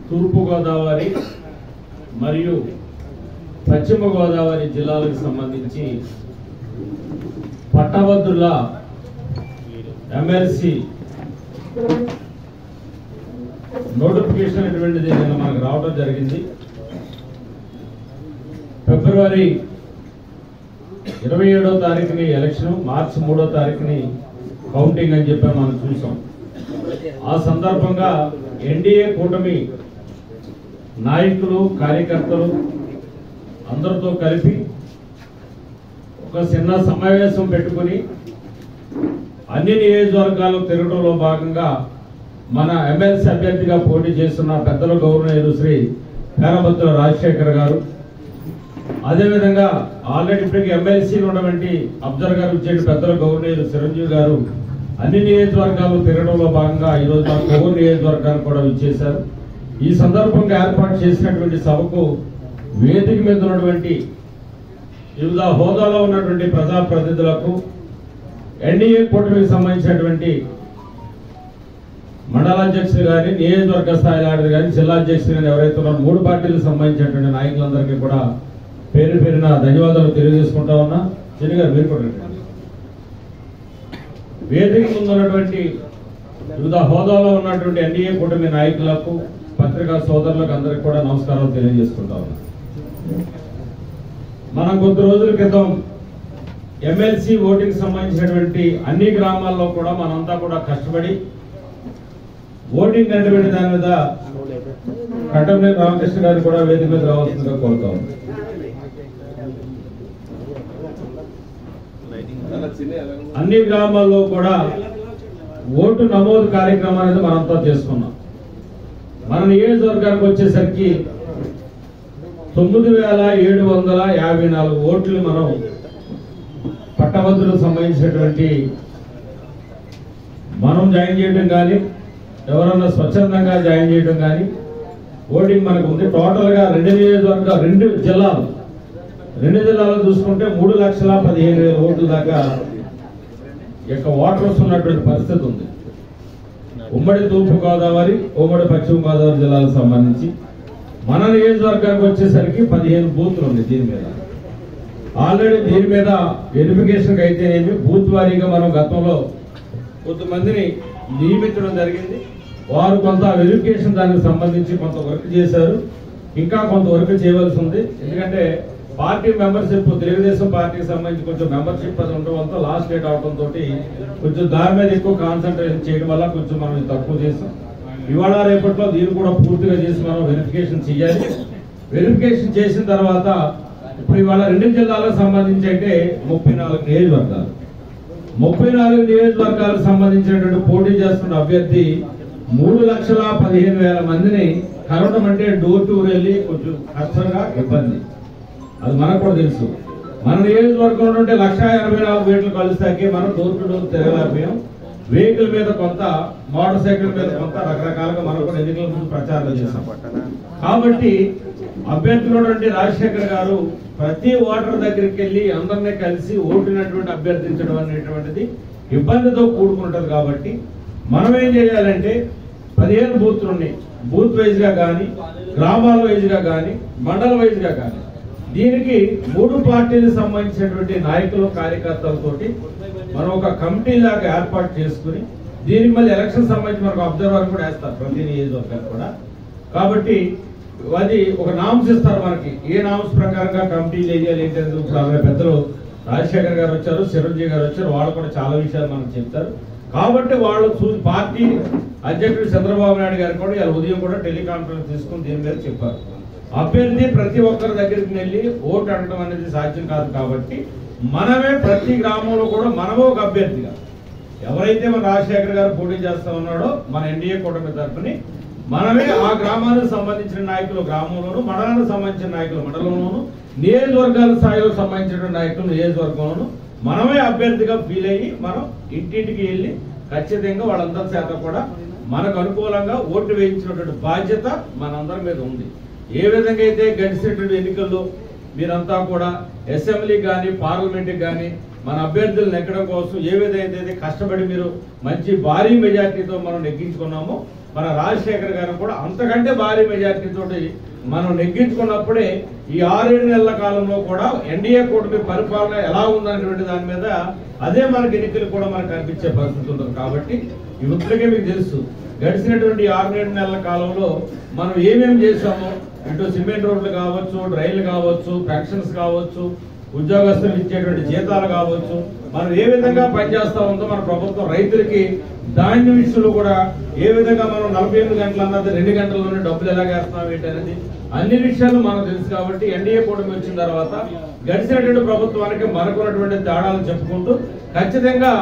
తూర్పు గోదావరి మరియు పశ్చిమ గోదావరి జిల్లాలకు సంబంధించి పట్టభద్రుల ఎమ్మెల్సీ నోటిఫికేషన్ అటువంటిది నిన్న మనకు రావడం జరిగింది. ఫిబ్రవరి 27వ తారీఖుని ఎలక్షన్, మార్చి 3వ తారీఖుని కౌంటింగ్ అని చెప్పి మనం చూసాం. ఆ సందర్భంగా ఎన్డీఏ కూటమి నాయకులు కార్యకర్తలు అందరితో కలిపి ఒక చిన్న సమావేశం పెట్టుకుని అన్ని నియోజకవర్గాలు తిరగడంలో భాగంగా మన ఎమ్మెల్సీ అభ్యర్థిగా పోటీ చేస్తున్న పెద్దల గౌరవనీయులు శ్రీ పేరబత్తుల రాజశేఖర్ గారు, అదేవిధంగా ఆల్రెడీ ఇప్పటికీ ఎమ్మెల్సీలు ఉన్నటువంటి అబ్జర్వర్ గారు ఇచ్చేటి పెద్దల గౌరవనీయులు చిరంజీవి గారు అన్ని నియోజకవర్గాలు తిరగడంలో భాగంగా ఈరోజు మన కొవ్వూరు నియోజకవర్గాన్ని కూడా ఇచ్చేశారు. ఈ సందర్భంగా ఏర్పాటు చేసినటువంటి సభకు వేదిక మీద ఉన్నటువంటి వివిధ హోదాలో ఉన్నటువంటి ప్రజాప్రతినిధులకు, ఎన్డీఏ కూటమికి సంబంధించినటువంటి మండల అధ్యక్షులు కానీ, నియోజకవర్గ స్థాయి నాయకులు కానీ, జిల్లా అధ్యక్షులు కానీ ఎవరైతే ఉన్నారో 3 పార్టీలకు సంబంధించినటువంటి నాయకులందరికీ కూడా పేరు పేరున ధన్యవాదాలు తెలియజేసుకుంటా ఉన్నా. చిన్నగారు మీరు కూడా వేదిక ముందు ఉన్నటువంటి వివిధ హోదాలో ఉన్నటువంటి ఎన్డీఏ కూటమి నాయకులకు, పత్రికా సోదరులకు అందరికీ కూడా నమస్కారాలు తెలియజేసుకుంటా ఉన్నా. మనం కొద్ది రోజుల క్రితం ఎమ్మెల్సీ ఓటింగ్ సంబంధించినటువంటి అన్ని గ్రామాల్లో కూడా మనంతా కూడా కష్టపడి ఓటింగ్ అనేటువంటి దాని మీద కట్టంనేని రామకృష్ణ గారు కూడా వేదిక మీద రావాల్సిందిగా కోరుతా ఉన్నాం. అన్ని గ్రామాల్లో కూడా ఓటు నమోదు కార్యక్రమం అనేది మనంతా చేసుకున్నాం. మన నియోజకవర్గానికి వచ్చేసరికి 9,754 ఓట్లు మనం పట్టభద్రులకు సంబంధించినటువంటి మనం జాయిన్ చేయడం కానీ, ఎవరన్నా స్వచ్ఛందంగా జాయిన్ చేయడం కానీ ఓటింగ్ మనకు ఉంది. టోటల్ గా 2 నియోజకవర్గాలు, 2 జిల్లాలు చూసుకుంటే 3,15,000 ఓట్ల దాకా యొక్క ఓటర్స్ ఉన్నటువంటి పరిస్థితి ఉంది. ఉమ్మడి తూర్పు గోదావరి, ఉమ్మడి పశ్చిమ గోదావరి జిల్లాలకు సంబంధించి మన నియోజకవర్గానికి వచ్చేసరికి 15 బూత్లు ఉన్నాయి. దీని మీద ఆల్రెడీ దీని మీద వెరిఫికేషన్ అయితేనేమి బూత్ వారీగా మనం గతంలో కొంతమందిని నియమించడం జరిగింది. వారు కొంత వెరిఫికేషన్ దానికి సంబంధించి కొంత వర్క్ చేశారు. ఇంకా కొంత వర్క్ చేయవలసి ఉంది. ఎందుకంటే పార్టీ మెంబర్షిప్, తెలుగుదేశం పార్టీకి సంబంధించి కొంచెం మెంబర్షిప్ అది ఉండడం వల్ల లాస్ట్ డేట్ అవడంతో కొంచెం దాని మీద ఎక్కువ కాన్సన్ట్రేషన్ చేయడం వల్ల కొంచెం మనం తక్కువ చేసాం. ఇవాళ రేపట్లో దీన్ని కూడా పూర్తిగా చేసి మనం వెరిఫికేషన్ చేయాలి. వెరిఫికేషన్ చేసిన తర్వాత ఇప్పుడు ఇవాళ 2 జిల్లాలకు సంబంధించి అయితే 34 నియోజకవర్గాలు, 34 నియోజకవర్గాలకు సంబంధించినటువంటి పోటీ చేస్తున్న అభ్యర్థి 3,15,000 మందిని కలవడం అంటే డోర్ టు డోర్ వెళ్ళి కొంచెం కష్టంగా, ఇబ్బంది. అది మనకు కూడా తెలుసు. మన నియోజకవర్గం నుండి 1,84,000 వేట్లు కలుస్తాకి మనం డోర్ టు డోర్ తిరగలేకపోయాం. వెహికల్ మీద కొంత, మోటార్ సైకిల్ మీద కొంత రకరకాలుగా మనం కూడా ఎన్నికల ముందు ప్రచారం చేశాం. కాబట్టి అభ్యర్థులు రాజశేఖర్ గారు ప్రతి ఓటర్ దగ్గరికి వెళ్ళి అందరినీ కలిసి ఓటునటువంటి అభ్యర్థించడం అనేటువంటిది ఇబ్బందితో కూడుకుంటది. కాబట్టి మనం ఏం చేయాలంటే 15 బూత్లు ఉన్నాయి. బూత్ వైజ్ గా కానీ, గ్రామాల వైజ్ గా కానీ, మండల వైజ్ గా కానీ దీనికి 3 పార్టీలకు సంబంధించినటువంటి నాయకులు, కార్యకర్తలతోటి మనం ఒక కమిటీ లాగా ఏర్పాటు చేసుకుని దీనికి మళ్ళీ ఎలక్షన్ సంబంధించి మనకు అబ్జర్వర్ కూడా వేస్తారు ప్రతి నియోజకవర్గానికి కూడా. కాబట్టి అది ఒక నామ్స్ ఇస్తారు మనకి, ఏ నామ్స్ ప్రకారంగా కమిటీలు వేయాలి ఏంటంటే పెద్దలు రాజశేఖర్ గారు వచ్చారు, చిరంజీవి గారు వచ్చారు, వాళ్ళు కూడా చాలా విషయాలు మనకు చెప్తారు. కాబట్టి వాళ్ళు పార్టీ అధ్యక్షుడు చంద్రబాబు నాయుడు గారు కూడా ఇలా ఉదయం కూడా టెలికాన్ఫరెన్స్ తీసుకుని దీని మీద చెప్పారు. అభ్యర్థి ప్రతి ఒక్కరి దగ్గరికి వెళ్ళి ఓటు అడగడం అనేది సాధ్యం కాదు. కాబట్టి మనమే ప్రతి గ్రామంలో కూడా మనమే ఒక అభ్యర్థిగా, ఎవరైతే మన రాజశేఖర్ గారు పోటీ చేస్తా ఉన్నాడో మన ఎన్డీఏ కూటమి తరఫుని మనమే ఆ గ్రామానికి సంబంధించిన నాయకులు గ్రామంలోను, మండలానికి సంబంధించిన నాయకులు మండలంలోను, నియోజకవర్గాల స్థాయిలో సంబంధించిన నాయకులు నియోజకవర్గంలోను మనమే అభ్యర్థిగా ఫీల్ అయ్యి మనం ఇంటింటికి వెళ్ళి ఖచ్చితంగా వాళ్ళందరి చేత కూడా మనకు అనుకూలంగా ఓటు వేయించినటువంటి బాధ్యత మనందరి మీద ఉంది. ఏ విధంగా అయితే గడిచినటువంటి ఎన్నికల్లో మీరంతా కూడా అసెంబ్లీ కానీ, పార్లమెంట్కి కానీ మన అభ్యర్థులు నెగ్గడం కోసం ఏ విధంగా అయితే కష్టపడి మీరు మంచి భారీ మెజార్టీతో మనం నెగ్గించుకున్నామో మన రాజశేఖర్ గారు కూడా అంతకంటే భారీ మెజార్టీ తోటి మనం నెగ్గించుకున్నప్పుడే ఈ 6-7 నెలల కాలంలో కూడా ఎన్డీఏ కూటమి పరిపాలన ఎలా ఉందనేటువంటి దాని మీద అదే మనకి ఎన్నికలు కూడా మనకు కనిపించే పరిస్థితి ఉంటుంది. కాబట్టి ఇప్పటికే మీకు తెలుసు గడిచినటువంటి 6-7 నెలల కాలంలో మనం ఏమేమి చేశామో, ఇటు సిమెంట్ రోడ్లు కావచ్చు, రైళ్లు కావచ్చు, పెన్షన్స్ కావచ్చు, ఉద్యోగస్తులకు ఇచ్చేటువంటి జీతాలు కావచ్చు, మనం ఏ విధంగా పనిచేస్తా ఉందో మన ప్రభుత్వం రైతులకి ధాన్యం విషయంలో కూడా ఏ విధంగా మనం 48 గంటలు అన్నది 2 గంటల్లోనే డబ్బులు ఎలా వేస్తున్నాం ఏంటనేది అన్ని విషయాలు మనకు తెలుసు. కాబట్టి ఎన్డీఏ కూటమి వచ్చిన తర్వాత గడిచినటువంటి ప్రభుత్వానికి మనకున్నటువంటి తేడాలు చెప్పుకుంటూ ఖచ్చితంగా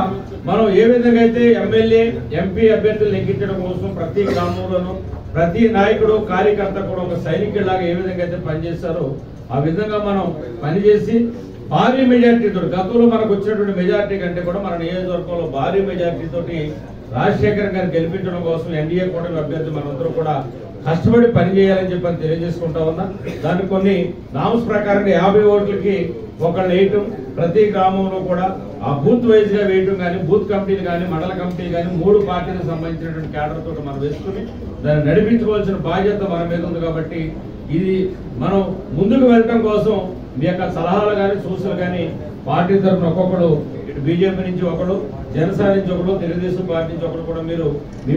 మనం ఏ విధంగా అయితే ఎమ్మెల్యే ఎంపీ అభ్యర్థులు నెగ్గించడం కోసం ప్రతి గ్రామంలోనూ ప్రతి నాయకుడు కార్యకర్త కూడా ఒక సైనికుడిలాగా ఏ విధంగా అయితే పనిచేశారో ఆ విధంగా మనం పనిచేసి భారీ మెజార్టీ తోటి గతంలో మనకు వచ్చినటువంటి మెజార్టీ కంటే కూడా మన నియోజకవర్గంలో భారీ మెజార్టీ తోటి రాజశేఖర్ గారిని గెలిపించడం కోసం ఎన్డీఏ కూటమి అభ్యర్థి మనందరూ కూడా కష్టపడి పనిచేయాలని చెప్పని తెలియజేసుకుంటా ఉన్నా. దానికి కొన్ని నామ్స్ ప్రకారంగా 50 ఓట్లకి ఒకళ్ళు వేయటం, ప్రతి గ్రామంలో కూడా ఆ బూత్ వైజ్ గా వేయటం కానీ, బూత్ కమిటీలు కానీ, మండల కమిటీలు కానీ 3 పార్టీలకు సంబంధించినటువంటి క్యాడర్ తోటి మనం వేసుకుని దాన్ని నడిపించుకోవాల్సిన బాధ్యత మన మీద ఉంది. కాబట్టి ఇది మనం ముందుకు వెళ్ళటం కోసం మీ యొక్క సలహాలు కానీ, సూచనలు కానీ పార్టీ తరఫున ఒక్కొక్కడు, ఇటు బీజేపీ నుంచి ఒకడు, జనసేన నుంచి ఒకడు, తెలుగుదేశం పార్టీ నుంచి ఒకడు కూడా మీరు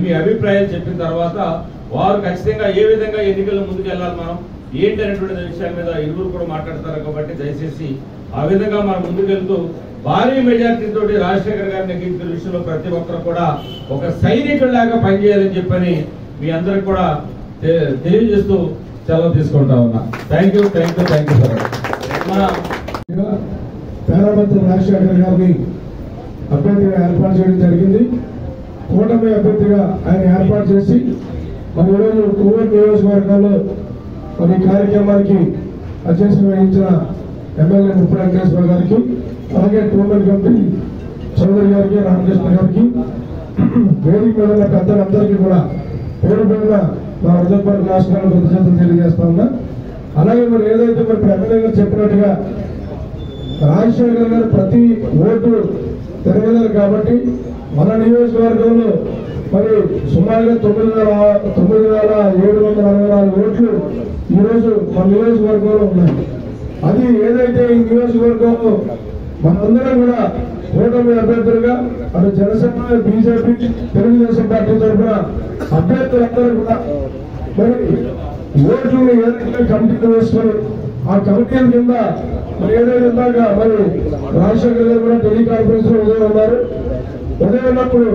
మీ అభిప్రాయాలు చెప్పిన తర్వాత వారు ఖచ్చితంగా ఏ విధంగా ఎన్నికల్లో ముందుకు వెళ్ళాలి, మనం ఏంటి అనేటువంటి విషయాల మీద ఇరువురు కూడా మాట్లాడతారు. కాబట్టి దయచేసి ఆ విధంగా మనం ముందుకెళ్తూ భారీ మెజార్టీ తోటి రాజశేఖర్ గారిని నెగ్గించిన విషయంలో ప్రతి ఒక్కరు కూడా ఒక సైనికుడిలాగా పనిచేయాలని చెప్పని మీ అందరికి కూడా తెలియజేస్తూ సెలవు తీసుకుంటా ఉన్నా. Thank you sir. Perapathi Rajasekhar గారిని అభ్యర్థిగా ఏర్పాటు చేయడం జరిగింది. కూటమి అభ్యర్థిగా ఆయన ఏర్పాటు చేసి మరి ఈరోజు కోవూరు నియోజకవర్గంలో మరి కార్యక్రమానికి అధ్యక్షత వహించిన ఎమ్మెల్యే ముప్పై వెంకటేశ్వర గారికి, అలాగే టూర్నమెంట్ కమిటీ చౌదరి గారికి, రామకృష్ణ గారికి, వేదిక మీద ఉన్న పెద్దలందరికీ కూడా పేరు పేరున మా హృదయపూర్వక రాష్ట్రాలు కృతజ్ఞతలు తెలియజేస్తా ఉన్నా. అలాగే మరి ఏదైతే మరి ఎమ్మెల్యే గారు చెప్పినట్టుగా రాజశేఖర్ గారు ప్రతి ఓటు తిరగలేరు కాబట్టి మన నియోజకవర్గంలో మరి సుమారుగా 9,744 ఓట్లు ఈరోజు మన నియోజకవర్గంలో ఉన్నాయి. అది ఏదైతే ఈ నియోజకవర్గంలో మనందరం కూడా కూటమి అభ్యర్థులుగా అటు జనసేన, బీజేపీ, తెలుగుదేశం పార్టీ తరఫున అభ్యర్థులందరూ కూడా మరి ఓట్లను ఏదైతే కమిటీలు వేసుకొని ఆ కమిటీల కింద మరి ఏదైతే ఇందాక మరి రాజశేఖర్ గారు కూడా టెలికాన్ఫరెన్స్ లో ఉదయం ఉన్నారు. ఉదయం ఉన్నప్పుడు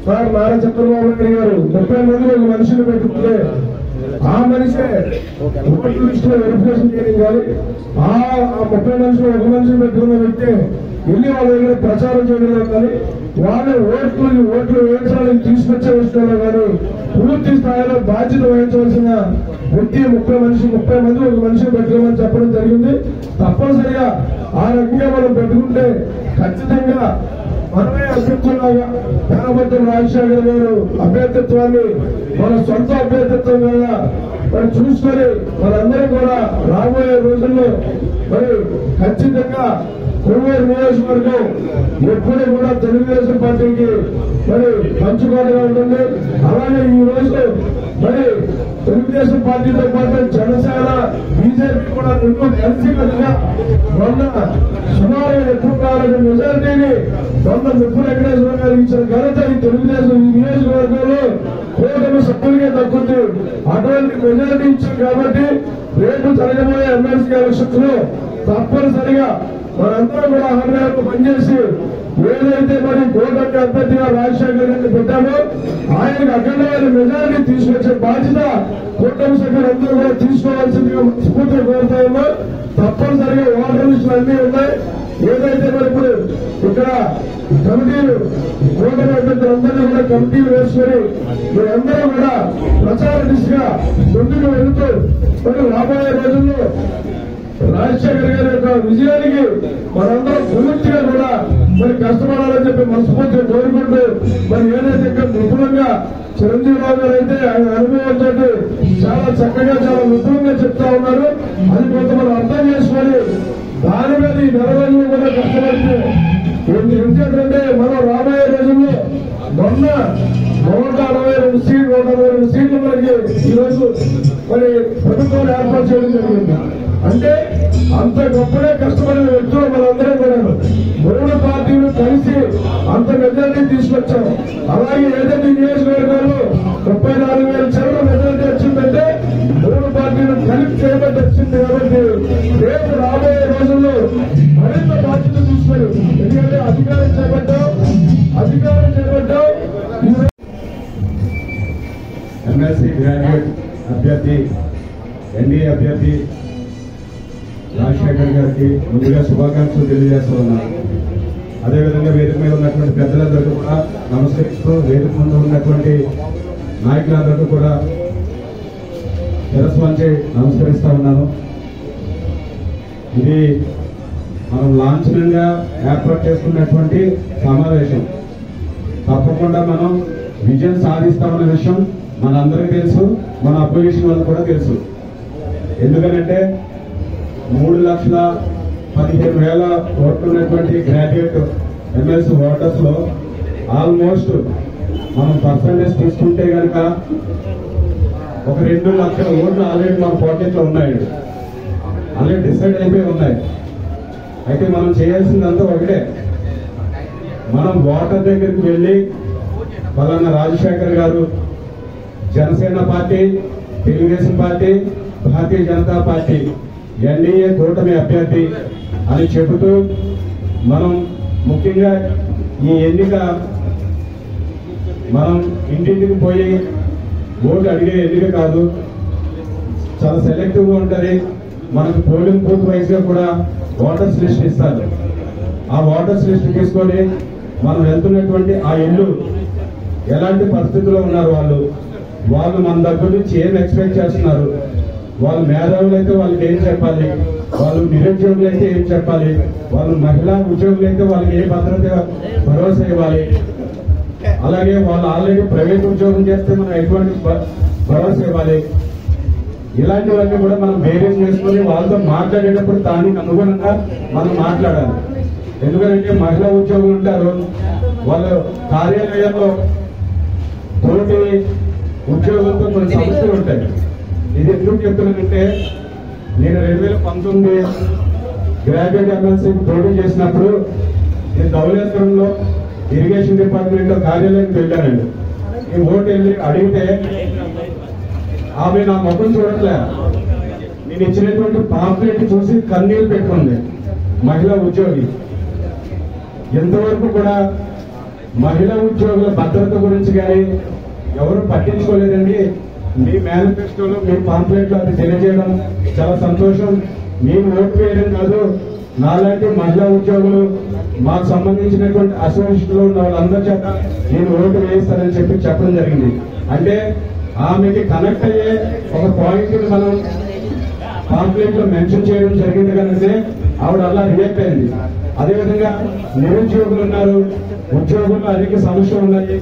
సార్ నారా చంద్రబాబు నాయుడు గారు 30 మంది ఒక మనిషిని పెట్టుకుంటే ఆ మనిషే ఓట్ల లిస్టులో వెరిఫికేషన్ చేయడం కానీ, ఆ 30 మనుషులు ఒక మనిషిని పెట్టుకున్న వ్యక్తి వెళ్ళి వాళ్ళ దగ్గర ప్రచారం చేయడంలో కానీ, వాళ్ళ ఓట్లు వేయించడానికి తీసుకొచ్చే విషయంలో కానీ పూర్తి స్థాయిలో బాధ్యత వహించవలసిన వ్యక్తి 30 మంది ఒక మనిషిని పెట్టుకోమని చెప్పడం జరిగింది. తప్పనిసరిగా ఆ రకంగా మనం పెట్టుకుంటే ఖచ్చితంగా మనమే అభ్యర్థులాగా పేరాపతి రాజశేఖర్ గారు అభ్యర్థిత్వాన్ని మన సొంత అభ్యర్థిత్వం కదా మరి చూసుకొని మనందరం కూడా రాబోయే రోజుల్లో మరి ఖచ్చితంగా కోవూరు నియోజకవర్గం ఎప్పుడు కూడా తెలుగుదేశం పార్టీకి మరి పంచుకోవడం ఉంటుంది. అలాగే ఈ రోజు మరి తెలుగుదేశం పార్టీతో పాటు జనసేన, బీజేపీ కూడా రెండు కలిసికట్టుగా మొన్న సుమారు ఎక్కువ కావాలని మెజారిటీని మొన్న ముప్పు వెంకటేశ్వర గారు ఇచ్చిన ఘనత ఈ తెలుగుదేశం ఈ నియోజకవర్గంలో కూటమి సభ్యులకే దక్కుంది. అటువంటి మెజారిటీ ఇచ్చారు కాబట్టి రేపు జరగబోయే ఎమ్మెల్సీ ఎలక్షన్స్ లో తప్పనిసరిగా మనందరం కూడా అహర్నిశలు పనిచేసి ఏదైతే మరి కూటమి అభ్యర్థిగా రాజశేఖర్ గారిని పెట్టామో ఆయనకు అఖండమైన మెజారిటీ తీసుకొచ్చే బాధ్యత కూటమి సభ్యులందరూ కూడా తీసుకోవాల్సిందిగా స్ఫూర్తిగా కోరుతా ఉన్నా. తప్పనిసరిగా ఓటర్ లిస్టులు అన్నీ ఉన్నాయి. ఏదైతే మరి ఇప్పుడు ఇక్కడ కమిటీలు కూటమి అభ్యర్థులందరినీ కూడా కమిటీలు వేసుకొని మీరందరూ కూడా ప్రచార దిశగా ముందుకు వెళుతూ మరి రాబోయే రోజుల్లో రాజశేఖర్ గారి యొక్క విజయానికి మనందరం పూర్తిగా కూడా మరి కష్టపడాలని చెప్పి మనస్ఫూర్తిగా కోరుకుంటూ మరి ఏదైతే ఇంకా నిపుణంగా చిరంజీవిరావు గారు అయితే ఆయన అనుభవంతో చాలా చక్కగా చాలా నిపుణంగా చెప్తా ఉన్నారు. అది కొంత మనం అర్థం చేసుకొని దాని మీద ఈ 4 రోజులు కూడా కష్టపడితే ఎందుకంటే మనం రాబోయే రోజుల్లో మొన్న 162 సీట్లు మరి ప్రభుత్వాలు ఏర్పాటు చేయడం జరిగింది. అంటే అంత గొప్పగా కష్టపడిన వ్యక్తులు మనందరం కూడా 3 పార్టీలు కలిసి అంత మెజారిటీ తీసుకొచ్చాం. అలాగే ఏదైతే నియోజకవర్గాల్లో 34,000 చిల్లర మెజారిటీ వచ్చిందంటే 3 పార్టీలు కలిపి చేయబట్టి వచ్చింది. కాబట్టి రేపు రాబోయే రోజుల్లో మరింత బాధ్యత తీసుకున్నారు. ఎందుకంటే అధికారం చేపట్టాం. ఎమ్మెల్సీ గ్రాడ్యుయేట్ అభ్యర్థి ఎన్డీఏ అభ్యర్థి రాజశేఖర్ గారికి ముందుగా శుభాకాంక్షలు తెలియజేస్తూ ఉన్నాను. అదేవిధంగా వేదిక మీద ఉన్నటువంటి పెద్దలందరికీ కూడా నమస్కరిస్తూ, వేదిక ముందు ఉన్నటువంటి నాయకులందరికీ కూడా శిరస్సు వంచి నమస్కరిస్తా ఉన్నాను. ఇది మనం లాంఛనంగా ఏర్పాటు చేసుకున్నటువంటి సమావేశం. తప్పకుండా మనం విజయం సాధిస్తామన్న విషయం మనందరికీ తెలుసు, మన అపోజిషన్ వాళ్ళకి కూడా తెలుసు. ఎందుకంటే 3,15,000 ఓట్లు ఉన్నటువంటి గ్రాడ్యుయేట్ ఎమ్మెల్సీ ఓటర్స్ లో ఆల్మోస్ట్ మనం పర్సంటేజ్ తీసుకుంటే కనుక ఒక 2 లక్షల ఓట్లు ఆల్రెడీ మన పాకెట్ లో ఉన్నాయి, ఆల్రెడీ డిసైడ్ అయిపోయి ఉన్నాయి. అయితే మనం చేయాల్సిందంతా ఒకటే, మనం ఓటర్ దగ్గరికి వెళ్లి పలానా రాజశేఖర్ గారు Janasena party, Telugu Desam party, Bharatiya Janata party NDA కూటమి అభ్యర్థి అని చెబుతూ మనం ముఖ్యంగా ఈ ఎన్నిక మనం ఇంటింటికి పోయి ఓటు అడిగే ఎన్నిక కాదు, చాలా సెలెక్టివ్ గా ఉంటది. మనకు పోలింగ్ బూత్ వైజ్ గా కూడా ఓటర్స్ లిస్ట్ ఇస్తారు. ఆ ఓటర్స్ లిస్ట్ తీసుకొని మనం వెళ్తున్నటువంటి ఆ ఇల్లు ఎలాంటి పరిస్థితుల్లో ఉన్నారు, వాళ్ళు మన దగ్గర నుంచి ఏం ఎక్స్పెక్ట్ చేస్తున్నారు, వాళ్ళు మేధావులు అయితే వాళ్ళకి ఏం చెప్పాలి, వాళ్ళు నిరుద్యోగులు అయితే ఏం చెప్పాలి, వాళ్ళు మహిళా ఉద్యోగులు అయితే వాళ్ళకి ఏ భరోసా ఇవ్వాలి, అలాగే వాళ్ళు ఆల్రెడీ ప్రైవేట్ ఉద్యోగం చేస్తే మనం ఎటువంటి భరోసా ఇవ్వాలి, ఇలాంటివన్నీ కూడా మనం బేరీజ్ చేసుకుని వాళ్ళతో మాట్లాడేటప్పుడు దానికి అనుగుణంగా మనం మాట్లాడాలి. ఎందుకంటే మహిళా ఉద్యోగులు ఉంటారు, వాళ్ళు కార్యాలయంలో తోటి ఉద్యోగులతో కొన్ని సమస్యలు ఉంటాయి. ఇది ఎందుకు చెప్తున్నానంటే, నేను 2019 గ్రాడ్యుయేట్ ఎమ్మెల్సీ పోటీ చేసినప్పుడు నేను ధవళేశ్వరంలో ఇరిగేషన్ డిపార్ట్మెంట్ లో కార్యాలయానికి వెళ్ళానండి. ఈ ఓటు వెళ్ళి అడిగితే ఆమె నా ముఖం చూడట్లే, నేను ఇచ్చినటువంటి పాంప్లెట్ చూసి కన్నీళ్లు పెట్టుకుంది. మహిళా ఉద్యోగి ఎంతవరకు కూడా మహిళా ఉద్యోగుల భద్రత గురించి కానీ ఎవరు పట్టించుకోలేదండి. మీ మేనిఫెస్టోలో మీ పాంప్లెట్ లో అది తెలియజేయడం చాలా సంతోషం. మేము ఓటు వేయడం కాదు, నాలాంటి మహిళా ఉద్యోగులు మాకు సంబంధించినటువంటి అసోసియేషన్ లో ఉన్న వాళ్ళందరి చేత నేను ఓటు వేయిస్తానని చెప్పడం జరిగింది. అంటే ఆమెకి కనెక్ట్ అయ్యే ఒక పాయింట్ ని మనం పాంప్లెట్ లో మెన్షన్ చేయడం జరిగింది కనుక ఆవిడ అలా రియాక్ట్ అయింది. అదేవిధంగా నిరుద్యోగులు ఉన్నారు, ఉద్యోగుల్లో అధిక సమస్యలు ఉన్నాయి.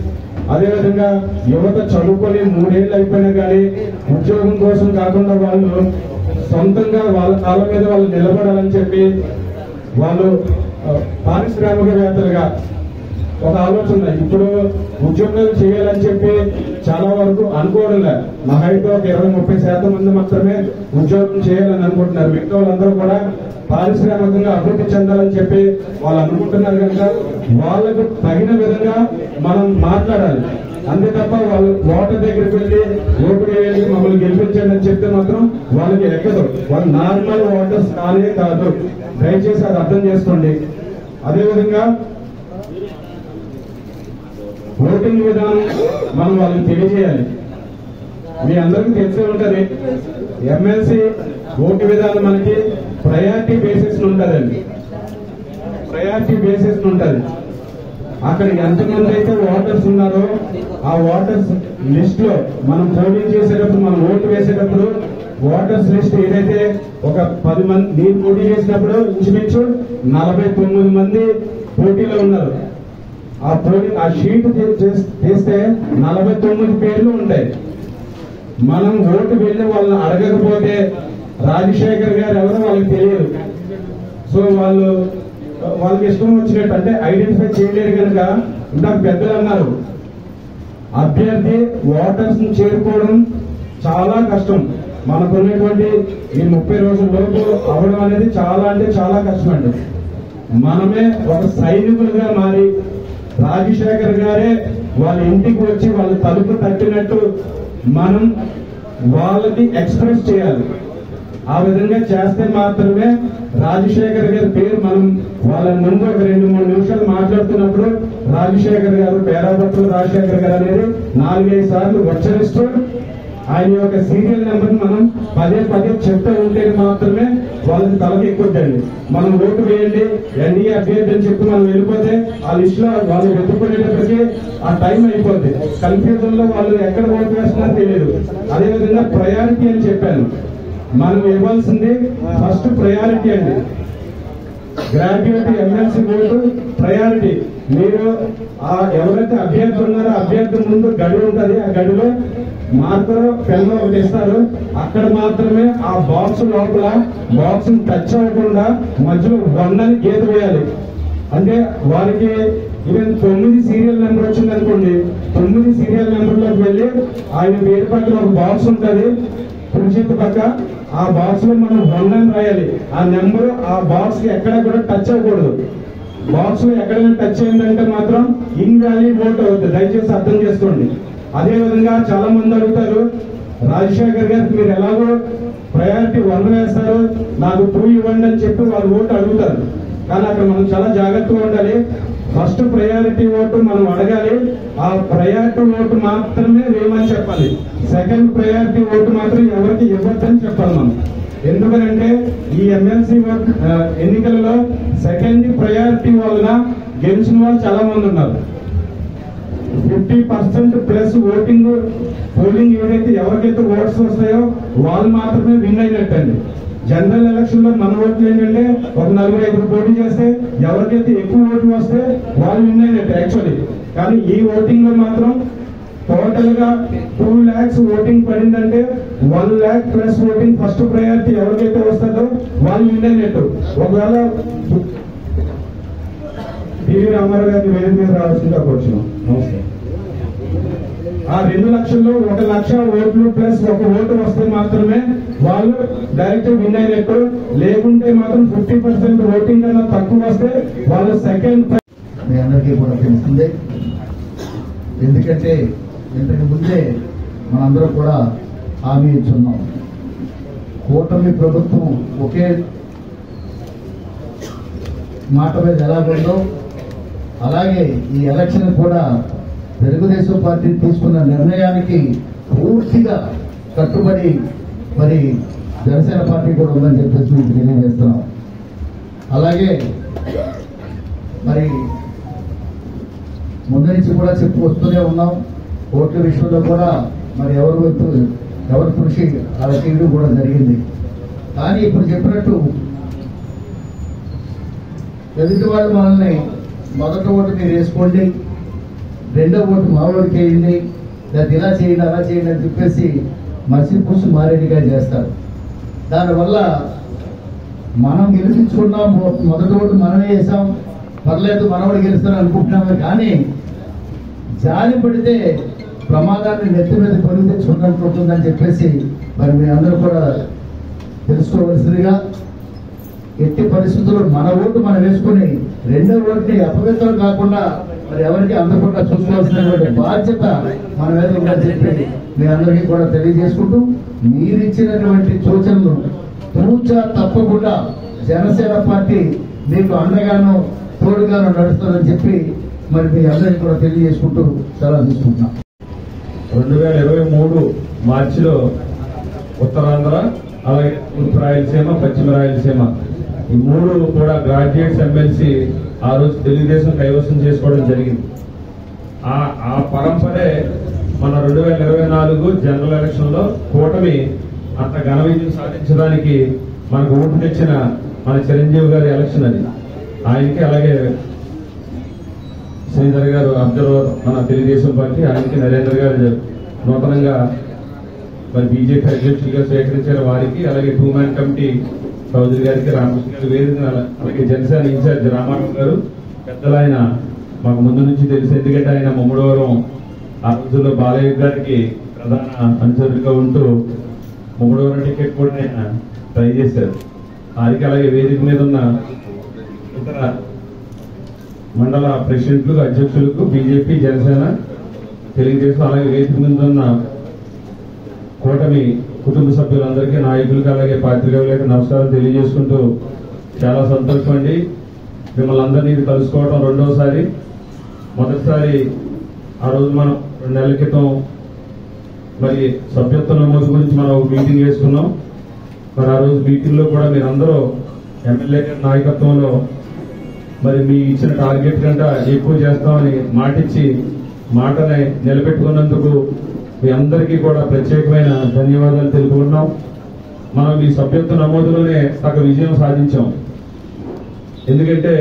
అదేవిధంగా యువత చదువుకొని 3 ఏళ్ళు అయిపోయినా కానీ ఉద్యోగం కోసం కాకుండా వాళ్ళు సొంతంగా వాళ్ళ కాళ్ళ మీద వాళ్ళు నిలబడాలని చెప్పి వాళ్ళు పారిశ్రామికవేత్తలుగా ఒక ఆలోచన. ఇప్పుడు ఉద్యోగాలు చేయాలని చెప్పి చాలా వరకు అనుకోవడం లేదు. మహా అయితే ఒక 20-30% మంది మాత్రమే ఉద్యోగం చేయాలని అనుకుంటున్నారు. మిగతా వాళ్ళందరూ కూడా పారిశ్రామికంగా అభివృద్ధి చెందాలని చెప్పి వాళ్ళు అనుకుంటున్నారు కనుక వాళ్ళకు తగిన విధంగా మనం మాట్లాడాలి. అంతే తప్ప వాళ్ళు ఓటర్ దగ్గరికి వెళ్ళి ఓటు వేయాలి మమ్మల్ని గెలిపించండి అని చెప్తే మాత్రం వాళ్ళకి ఎక్కదు. వాళ్ళు నార్మల్ ఓటర్స్ కానే కాదు, దయచేసి అది అర్థం చేసుకోండి. అదేవిధంగా ఓటింగ్ విధానం మనం వాళ్ళకి తెలియజేయాలి. మీ అందరికీ తెలిసే ఉంటది, ఎమ్మెల్సీ ఓటు విధానం మనకి ప్రయారిటీ బేసిస్ ఉంటదండి. ప్రయారిటీ బేసిస్ ఉంటది. అక్కడ ఎంతమంది అయితే ఓటర్స్ ఉన్నారో ఆ ఓటర్స్ లిస్ట్ లో మనం పోలింగ్ చేసేటప్పుడు, మనం ఓటు వేసేటప్పుడు ఓటర్స్ లిస్ట్ ఏదైతే ఒక 10 మంది నేను పోటీ చేసినప్పుడు ఇంచుమించు 49 మంది పోటీలో ఉన్నారు. ఆ షీట్ తీస్తే 49 పేర్లు ఉంటాయి. మనం ఓటు వెళ్ళి వాళ్ళని అడగకపోతే రాజశేఖర్ గారు ఎవరో వాళ్ళకి తెలియదు. సో వాళ్ళకి ఇష్టం వచ్చినట్టు అంటే ఐడెంటిఫై చేయలేరు కనుక ఇందాక పెద్దలు అన్నారు, అభ్యర్థి ఓటర్స్ ని చేరుకోవడం చాలా కష్టం. మనకున్నటువంటి ఈ 30 రోజుల లోపు అవ్వడం అనేది చాలా అంటే చాలా కష్టమండి. మనమే ఒక సైనికులుగా మారి రాజశేఖర్ గారే వాళ్ళ ఇంటికి వచ్చి వాళ్ళ తలుపు తట్టినట్టు మనం వాళ్ళకి ఎక్స్ప్రెస్ చేయాలి. ఆ విధంగా చేస్తే మాత్రమే రాజశేఖర్ గారి పేరు మనం వాళ్ళ ముందు ఒక 2-3 నిమిషాలు మాట్లాడుతున్నప్పుడు రాజశేఖర్ గారు, పేరాపట్ల రాజశేఖర్ గారు అనేది 4-5 సార్లు ఉచ్చరిస్తూ ఆయన యొక్క సీరియల్ నెంబర్ మనం పదే చెప్తూ ఉంటే మాత్రమే వాళ్ళకి తలకి ఎక్కుద్దండి. మనం ఓటు వేయండి ఎన్డీఏ అభ్యర్థి అని చెప్పి మనం వెళ్ళిపోతే ఆ లిస్ట్ లో వాళ్ళు వెతుక్కునేటప్పటికీ ఆ టైం అయిపోద్ది. కన్ఫ్యూజన్ లో వాళ్ళు ఎక్కడ ఓటు వేస్తున్నారో తెలియదు. అదేవిధంగా ప్రయారిటీ అని చెప్పాను. మనం ఇవ్వాల్సింది ఫస్ట్ ప్రయారిటీ అండి. Graduate MLC vote priority. మీరు ఎవరైతే అభ్యర్థి ఉన్నారో అభ్యర్థి ముందు గడి ఉంటుంది. ఆ గడిలో మార్కర్ పెన్ ఒకటి ఇస్తారు. అక్కడ మాత్రమే ఆ బాక్స్ లోపల బాక్స్ టచ్ అవ్వకుండా మధ్యలో 1 అని గీత వేయాలి. అంటే వారికి ఈవెన్ 9 సీరియల్ నెంబర్ వచ్చింది అనుకోండి, 9 సీరియల్ నెంబర్ లోకి వెళ్ళి ఆయన పేరు పక్కన ఒక బాక్స్ ఉంటుంది కుడి చేతి పక్క. ఆ బాక్స్ లో మనం 1 అని రాయాలి. ఆ నెంబర్ ఆ బాక్స్ కి ఎక్కడ కూడా టచ్ అవ్వకూడదు. బాక్స్ లో ఎక్కడైనా టచ్ అయిందంటే మాత్రం ఇన్వాలిడ్ ఓట్ అవుతుంది. దయచేసి అర్థం చేసుకోండి. అదే విధంగా చాలా మంది అడుగుతారు, రాజశేఖర్ గారికి మీరు ఎలాగో ప్రయారిటీ 1 వేస్తారు, నాకు 2 ఇవ్వండి అని చెప్పి వాళ్ళు ఓటు అడుగుతారు. కానీ అక్కడ మనం చాలా జాగ్రత్తగా ఉండాలి. ఫస్ట్ ప్రయారిటీ ఓటు మనం అడగాలి. ఆ ప్రయారిటీ ఓటు మాత్రమే వేయమని చెప్పాలి. సెకండ్ ప్రయారిటీ ఓటు మాత్రం ఎవరికి ఇవ్వద్దని చెప్పాలి మనం. ఎందుకనంటే ఈ ఎమ్మెల్సీ ఎన్నికలలో సెకండ్ ప్రయారిటీ వలన గెలిచిన వాళ్ళు చాలా మంది ఉన్నారు. 50% ప్లస్ ఓటింగ్ పోలింగ్ ఏదైతే ఎవరికైతే ఓట్స్ వస్తాయో వాళ్ళు మాత్రమే విన్ అయినట్టండి. జనరల్ ఎలక్షన్ లో మన ఓట్లు ఏంటంటే ఒక 4-5 పోటీ చేస్తే ఎవరికైతే ఎక్కువ ఓట్లు వస్తే వాళ్ళు విన్ అయినట్టు యాక్చువల్లీ. కానీ ఈ ఓటింగ్ లో మాత్రం టోటల్ గా 2 lakhs ఓటింగ్ పడిందంటే 1 lakh plus voting first priority ఎవరికైతే వస్తుందో వాళ్ళు విన్ అయినట్టు. ఒకవేళ టీవీ రామారావు గారిని వేరే మీద రావాల్సిందిగా కూర్చున్నాం. నమస్తే. ఆ 2 లక్షల్లో 1 లక్ష ఓట్లు ప్లస్ 1 ఓటు వస్తే మాత్రమే వాళ్ళు డైరెక్ట్ విన్ అయినట్టు. లేకుంటే మాత్రం 50% ఓటింగ్ కన్నా తక్కువ వస్తే వాళ్ళు సెకండ్. మీ అందరికీ కూడా తెలుస్తుంది. ఎందుకంటే ఇంతకు ముందే మనందరూ కూడా హామీ ఇచ్చున్నాం. కూటమి ప్రభుత్వం ఒకే మాట మీద ఎలాగుందో అలాగే ఈ ఎలక్షన్ కూడా తెలుగుదేశం పార్టీ తీసుకున్న నిర్ణయానికి పూర్తిగా కట్టుబడి మరి జనసేన పార్టీ కూడా ఉందని చెప్పేసి మీకు తెలియజేస్తున్నాం. అలాగే మరి ముందు నుంచి కూడా చెప్పు వస్తూనే ఉన్నాం. ఓట్ల విషయంలో కూడా మరి ఎవరి కృషి అలా చేయడం కూడా జరిగింది. కానీ ఇప్పుడు చెప్పినట్టు ఎదుటి వాళ్ళు మనల్ని మొదటి ఓటు మీరు వేసుకోండి, రెండో ఓటు మామూలుకి వేయండి, లేదా ఇలా చేయండి అలా చేయండి అని చెప్పేసి మసిపూసి మారేడిగా చేస్తారు. దానివల్ల మనం గెలిపించుకున్నాం, మొదటి ఓటు మనమే వేసాం, పర్లేదు మనవాడు గెలుస్తాను అనుకుంటున్నామే. కానీ జాలి పడితే ప్రమాదాన్ని నెత్తి మీద కొని తెచ్చుకున్నట్టు ఉంటుందని చెప్పేసి మరి మీ అందరూ కూడా తెలుసుకోవలసిందిగా, ఎట్టి పరిస్థితుల్లో మన ఓటు మనం వేసుకుని రెండో ఓటుని అపవిత్రం కాకుండా మరి ఎవరికి అందకుండా చూసుకోవాల్సినటువంటి బాధ్యత మన మీద ఉందని చెప్పి మీ అందరికీ కూడా తెలియజేసుకుంటూ, మీరిచ్చినటువంటి సూచనలు తూచా తప్పకుండా జనసేన పార్టీ మీకు అండగాను తోడుగాను నడుస్తుందని చెప్పి మరి మీ అందరికీ కూడా తెలియజేసుకుంటూ సెలవు తీసుకుంటున్నాం. 2023 మార్చిలో ఉత్తరాంధ్ర అలాగే తూర్పు రాయలసీమ, పశ్చిమ రాయలసీమ ఈ 3 కూడా గ్రాడ్యుయేట్స్ ఎమ్మెల్సీ ఆ రోజు తెలుగుదేశం కైవసం చేసుకోవడం జరిగింది. ఆ పరంపరే మన 2024 జనరల్ ఎలక్షన్ లో కూటమి అంత ఘన విజయం సాధించడానికి మనకు ఓటు తెచ్చిన మన చిరంజీవి గారి ఎలక్షన్ అది. ఆయనకి అలాగే శ్రీధర్ గారు అబ్జర్వర్ మన తెలుగుదేశం పార్టీ, ఆయనకి నరేంద్ర గారు నూతనంగా మరి బీజేపీ అధ్యక్షులుగా స్వీకరించారు వారికి, అలాగే 2 man కమిటీ చౌదరి గారికి, రామకృష్ణ గారి వేదిక, అలాగే జనసేన ఇన్ఛార్జ్ రామారావు గారు పెద్దలు. ఆయన మాకు ముందు నుంచి తెలుసు, ఎందుకంటే ఆయన ముమ్మడివరం ఆ రోజుల్లో బాలయ్య గారికి ప్రధాన అనుచరులుగా ఉంటూ ముమ్మడివరం టికెట్ కూడా ఆయన ట్రై చేశారు. వారికి అలాగే వేదిక మీద ఉన్న ఇతర మండల ప్రెసిడెంట్లకు, అధ్యక్షులకు, బీజేపీ, జనసేన, తెలుగుదేశం, అలాగే వేదిక మీద ఉన్న కూటమి కుటుంబ సభ్యులందరికీ, నాయకులకు, అలాగే పాత్రికేయులకు నమస్కారం తెలియజేసుకుంటూ చాలా సంతోషం అండి మిమ్మల్ని అందరినీ కలుసుకోవడం రెండోసారి. మొదటిసారి ఆ రోజు మనం 2 నెలల క్రితం మరి సభ్యత్వ నమోదు గురించి మనం ఒక మీటింగ్ వేసుకున్నాం. మరి ఆ రోజు మీటింగ్ లో కూడా మీరందరూ ఎమ్మెల్యే నాయకత్వంలో మరి మీ ఇచ్చిన టార్గెట్ కంటే ఎక్కువ చేస్తామని మాటిచ్చి మాటని నిలబెట్టుకున్నందుకు మీ అందరికీ కూడా ప్రత్యేకమైన ధన్యవాదాలు తెలుపుకున్నాం. మనం ఈ సభ్యత్వ నమోదులోనే సగ విజయం సాధించాం. ఎందుకంటే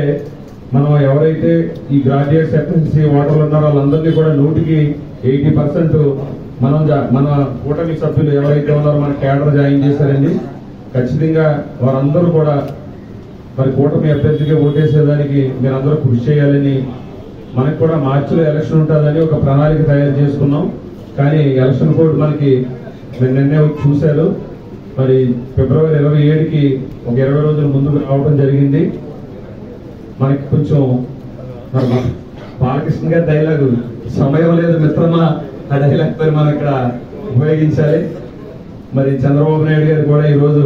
మనం ఎవరైతే ఈ గ్రాడ్యుయేట్ ఎఫ్ఎస్సి ఓటర్లు ఉన్నారో వాళ్ళందరినీ కూడా 100% మన కూటమి సభ్యులు ఎవరైతే ఉన్నారో మన కేడర్ జాయిన్ చేశారండి. ఖచ్చితంగా వారందరూ కూడా మరి కూటమి అభ్యర్థిగా ఓటేసేదానికి మీరందరూ కృషి చేయాలని, మనకు కూడా మార్చిలో ఎలక్షన్ ఉంటుందని ఒక ప్రణాళిక తయారు చేసుకున్నాం. కానీ ఎలక్షన్ కోడ్ మనకి నిన్నే చూశారు. మరి ఫిబ్రవరి 27కి ఒక 20 రోజుల ముందుకు రావడం జరిగింది. మనకి కొంచెం బాలకృష్ణ గారి డైలాగు సమయం లేదు మిత్రమా, ఆ డైలాగ్ మరి మనం ఇక్కడ ఉపయోగించాలి. మరి చంద్రబాబు నాయుడు గారు కూడా ఈరోజు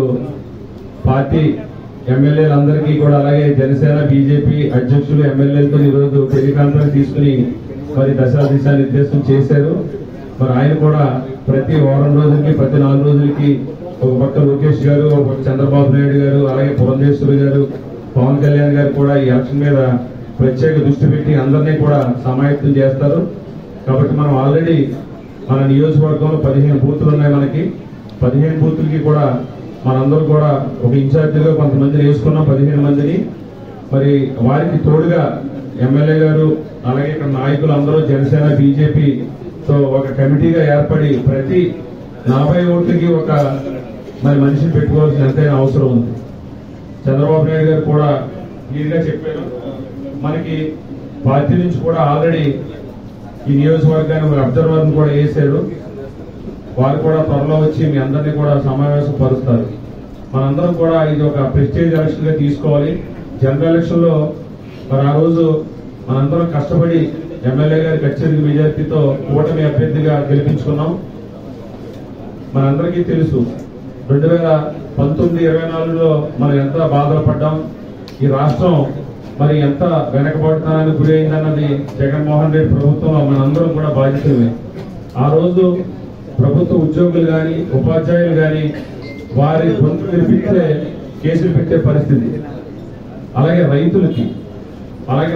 పార్టీ ఎమ్మెల్యేలందరికీ కూడా, అలాగే జనసేన, బీజేపీ అధ్యక్షులు, ఎమ్మెల్యేలతో ఈరోజు టెలికాన్ఫరెన్స్ తీసుకుని మరి దిశా నిర్దేశం చేశారు. మరి ఆయన కూడా ప్రతి వారం రోజులకి, ప్రతి 4 రోజులకి ఒక పక్క లోకేష్ గారు, ఒక పక్క చంద్రబాబు నాయుడు గారు, అలాగే పురంధేశ్వరి గారు, పవన్ కళ్యాణ్ గారు కూడా ఈ ఎలక్షన్ మీద ప్రత్యేక దృష్టి పెట్టి అందరినీ కూడా సమాయత్తం చేస్తారు. కాబట్టి మనం ఆల్రెడీ మన నియోజకవర్గంలో 15 బూతులు ఉన్నాయి. మనకి 15 బూతులకి కూడా మనందరూ కూడా ఒక ఇన్ఛార్జిగా కొంతమందిని వేసుకున్నాం, 15 మందిని. మరి వారికి తోడుగా ఎమ్మెల్యే గారు, అలాగే ఇక్కడ నాయకులు అందరూ జనసేన, బీజేపీతో ఒక కమిటీగా ఏర్పడి ప్రతి 40 ఓట్లకి ఒక మరి మనిషిని పెట్టుకోవాల్సిన ఎంతైనా అవసరం ఉంది. చంద్రబాబు నాయుడు గారు కూడా క్లియర్గా చెప్పారు. మనకి పార్టీ నుంచి కూడా ఆల్రెడీ ఈ నియోజకవర్గాన్ని అబ్జర్వర్ని కూడా వేశారు. వారు కూడా త్వరలో వచ్చి మీ అందరినీ కూడా సమావేశం పరుస్తారు. మనందరం కూడా ఇది ఒక ప్రెస్టేజ్ ఎలక్షన్ గా తీసుకోవాలి. జనరల్ ఎలక్షన్ లో మరి ఆ రోజు మనందరం కష్టపడి ఎమ్మెల్యే గారికి అత్యధిక మెజార్టీతో కూటమి అభ్యర్థిగా గెలిపించుకున్నాం. మనందరికీ తెలుసు 2019-24లో మనం ఎంత బాధలు పడ్డాం. ఈ రాష్ట్రం మరి ఎంత వెనకబడతానని గురి అయిందన్నది జగన్మోహన్ రెడ్డి ప్రభుత్వంలో మనందరం కూడా బాధ్యతమే. ఆ రోజు ప్రభుత్వ ఉద్యోగులు గాని, ఉపాధ్యాయులు గాని వారి గొంతు వినిపిస్తే కేసులు పెట్టే పరిస్థితి. అలాగే రైతులకి, అలాగే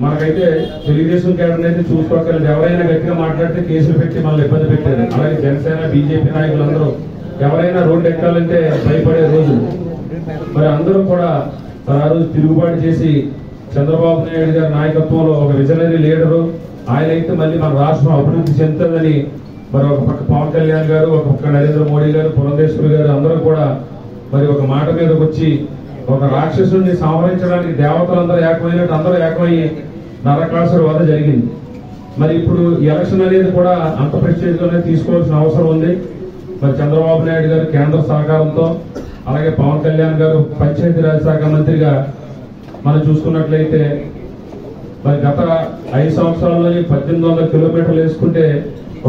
మనకైతే తెలుగుదేశం కేడర్ అయితే చూసుకోగలదు. ఎవరైనా గట్టిగా మాట్లాడితే కేసులు పెట్టి మనల్ని ఇబ్బంది పెట్టారు. అలాగే జనసేన, బీజేపీ నాయకులందరూ ఎవరైనా రోడ్డు ఎక్కాలంటే భయపడే రోజులు. మరి అందరూ కూడా ఆ రోజు తిరుగుబాటు చేసి చంద్రబాబు నాయుడు గారి నాయకత్వంలో ఒక విజనరీ లీడరు ఆయన అయితే మళ్ళీ మన రాష్ట్రం అభివృద్ధి చెందుతుందని మరి ఒక పక్క పవన్ కళ్యాణ్ గారు, ఒక పక్క నరేంద్ర మోడీ గారు, పురంధేశ్వరి గారు అందరూ కూడా మరి ఒక మాట మీదకి వచ్చి ఒక రాక్షసుడిని సంహరించడానికి దేవతలందరూ ఏకమైనట్టు అందరూ ఏకమయ్యి నరకాసుర వధ జరిగింది. మరి ఇప్పుడు ఎలక్షన్ అనేది కూడా అంత ప్రెస్టేజ్ లోనే తీసుకోవాల్సిన అవసరం ఉంది. మరి చంద్రబాబు నాయుడు గారు కేంద్ర సహకారంతో, అలాగే పవన్ కళ్యాణ్ గారు పంచాయతీరాజ్ శాఖ మంత్రిగా మనం చూసుకున్నట్లయితే మరి గత 5 సంవత్సరాల్లోనే 1800 కిలోమీటర్లు వేసుకుంటే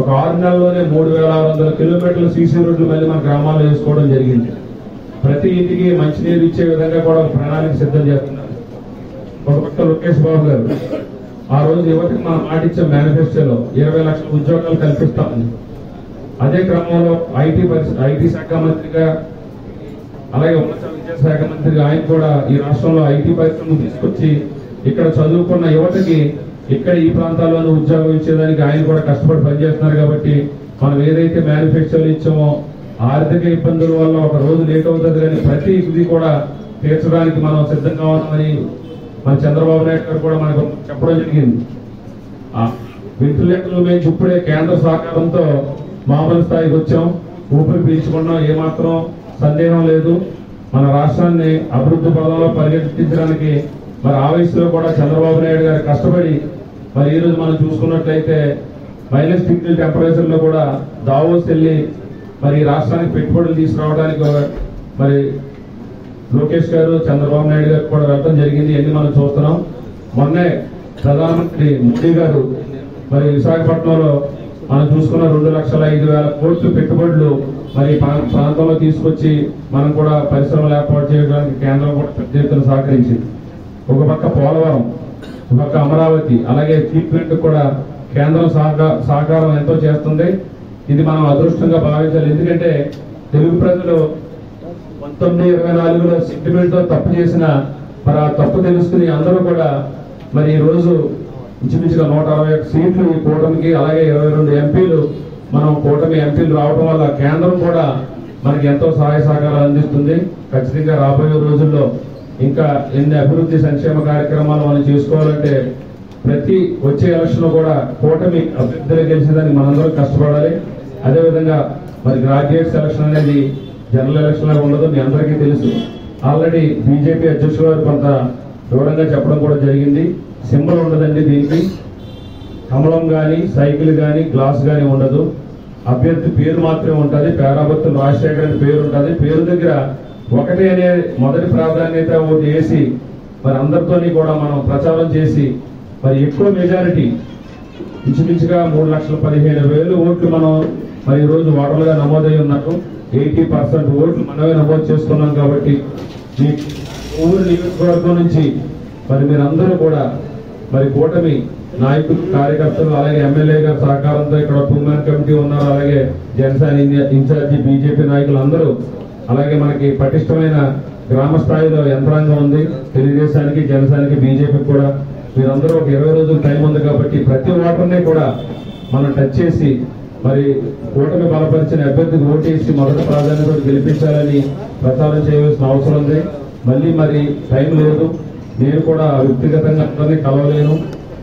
ఒక 6 నెలల్లోనే 3600 కిలోమీటర్ల సీసీ రోడ్లు మళ్ళీ మన గ్రామాల్లో వేసుకోవడం జరిగింది. ప్రతి ఇంటికి మంచినీరు ఇచ్చే విధంగా కూడా ఒక ప్రణాళిక సిద్ధం చేస్తున్నారు. ఒక పక్క లోకేష్ బాబు గారు ఆ రోజు యువతకి మనం మాటిచ్చే మేనిఫెస్టోలో 20 లక్షల ఉద్యోగాలు కల్పిస్తామని, అదే క్రమంలో ఐటీ శాఖ మంత్రిగా, అలాగే ఉన్నత విద్యాశాఖ మంత్రిగా ఆయన కూడా ఈ రాష్ట్రంలో ఐటీ పరిశ్రమను తీసుకొచ్చి ఇక్కడ చదువుకున్న యువతకి ఇక్కడ ఈ ప్రాంతాల్లోనే ఉద్యోగం ఇచ్చేదానికి ఆయన కూడా కష్టపడి పనిచేస్తున్నారు. కాబట్టి మనం ఏదైతే మేనిఫెస్టోలు ఇచ్చామో ఆర్థిక ఇబ్బందుల వల్ల ఒక రోజు లేట్ అవుతుంది, కానీ ప్రతి ఇది కూడా తీర్చడానికి మనం సిద్ధంగా ఉన్నామని మన చంద్రబాబు నాయుడు గారు కూడా మనకు చెప్పడం జరిగింది. వెంటిలేటర్లు మేము ఇప్పుడే కేంద్ర సహకారంతో మామూలు స్థాయికి వచ్చాం, ఊపిరి పీల్చుకున్నాం. ఏమాత్రం సందేహం లేదు. మన రాష్ట్రాన్ని అభివృద్ధి పదంలో పరిగెత్తించడానికి మరి ఆ వయసులో కూడా చంద్రబాబు నాయుడు గారు కష్టపడి మరి ఈ రోజు మనం చూసుకున్నట్లయితే -డిగ్రీ టెంపరేచర్ లో కూడా దావోస్ వెళ్లి మరి రాష్ట్రానికి పెట్టుబడులు తీసుకురావడానికి మరి లోకేష్ గారు చంద్రబాబు నాయుడు గారు కూడా వెళ్ళడం జరిగింది. ఇవన్నీ మనం చూస్తున్నాం. మొన్నే ప్రధానమంత్రి మోడీ గారు మరి విశాఖపట్నంలో మనం చూసుకున్న 2,05,000 కోట్లు పెట్టుబడులు మరి ప్రాంతంలో తీసుకొచ్చి మనం కూడా పరిశ్రమలు ఏర్పాటు చేయడానికి కేంద్రం కూడా పెద్ద ఎత్తున సహకరించింది. ఒక పక్క పోలవరం, ఒక పక్క అమరావతి, అలాగే ట్రీట్మెంట్ కూడా కేంద్రం సహకారం ఎంతో చేస్తుంది. ఇది మనం అదృష్టంగా భావించాలి. ఎందుకంటే తెలుగు ప్రజలు 1924లో సెంటిమెంట్ తో తప్పు చేసిన మరి ఆ తప్పు తెలుసుకుని అందరూ కూడా మరి ఈ రోజు ఇంచుమించుగా 161 సీట్లు ఈ కూటమికి, అలాగే 22 ఎంపీలు మనం కూటమి ఎంపీలు రావడం వల్ల కేంద్రం కూడా మనకి ఎంతో సహాయ సహకారాలు అందిస్తుంది. ఖచ్చితంగా రాబోయే రోజుల్లో ఇంకా ఎన్ని అభివృద్ధి సంక్షేమ కార్యక్రమాలు మనం చేసుకోవాలంటే ప్రతి వచ్చే ఎలక్షన్ కూడా కూటమి అభ్యర్థులు గెలిచేదానికి మనందరం కష్టపడాలి. అదేవిధంగా మరి గ్రాడ్యుయేట్స్ ఎలక్షన్ అనేది జనరల్ ఎలక్షన్ లాగా ఉండదు, మీ అందరికీ తెలుసు. ఆల్రెడీ బీజేపీ అధ్యక్షులు గారు కొంత వివరంగా చెప్పడం కూడా జరిగింది. సింబల్ ఉండదండి దీనికి, కమలం గాని సైకిల్ గాని గ్లాస్ గాని ఉండదు. అభ్యర్థి పేరు మాత్రమే ఉంటుంది. పేరాబత్తులు రాజశేఖర్ అని పేరు ఉంటుంది. పేరు దగ్గర ఒకటే అనే మొదటి ప్రాధాన్యత ఓటు వేసి మరి అందరితోని కూడా మనం ప్రచారం చేసి మరి ఎక్కువ మెజారిటీ ఇంచుమించుగా 3,15,000 ఓట్లు మనం మరి ఈ రోజు ఓటర్లుగా నమోదై ఉన్నారు. 80% ఓట్లు మనమే నమోదు చేసుకున్నాం. కాబట్టి మీ ఊరు నియోజకవర్గం నుంచి మరి మీరందరూ కూడా మరి కూటమి నాయకులు, కార్యకర్తలు, అలాగే ఎమ్మెల్యే గారి సహకారంతో ఇక్కడ 2-man కమిటీ ఉన్నారు. అలాగే జనసేన ఇన్ఛార్జి బీజేపీ నాయకులు అందరూ, అలాగే మనకి పటిష్టమైన గ్రామ స్థాయిలో యంత్రాంగం ఉంది తెలుగుదేశానికి, జనసేనకి, బీజేపీకి కూడా. మీరందరూ ఒక 20 రోజులు టైం ఉంది కాబట్టి ప్రతి ఓటర్ని కూడా మనం టచ్ చేసి మరి కూటమి బలపరిచిన అభ్యర్థికి ఓటేసి మొదటి ప్రాధాన్యత గెలిపించాలని ప్రచారం చేయవలసిన అవసరం ఉంది. మళ్ళీ మరి టైం లేదు. నేను కూడా వ్యక్తిగతంగా అందరినీ కలవలేను.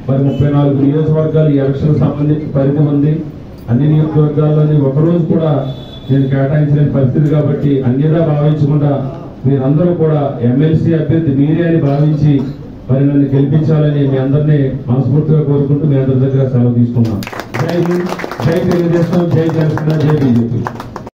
మరి 34 నియోజకవర్గాలు ఈ ఎలక్షన్ సంబంధించి పరిధి ఉంది. అన్ని నియోజకవర్గాల్లోని ఒకరోజు కూడా నేను కేటాయించిన పరిస్థితి కాబట్టి అన్నిగా భావించకుండా మీరందరూ కూడా ఎమ్మెల్సీ అభ్యర్థి మీరే అని భావించి మరి నన్ను గెలిపించాలని మీ అందరినీ మనస్ఫూర్తిగా కోరుకుంటూ మీ అందరి దగ్గర సెలవు తీసుకున్నాను. జై హింద్, జై తెలుగుదేశం, జై జనసేన, జై బీజేపీ.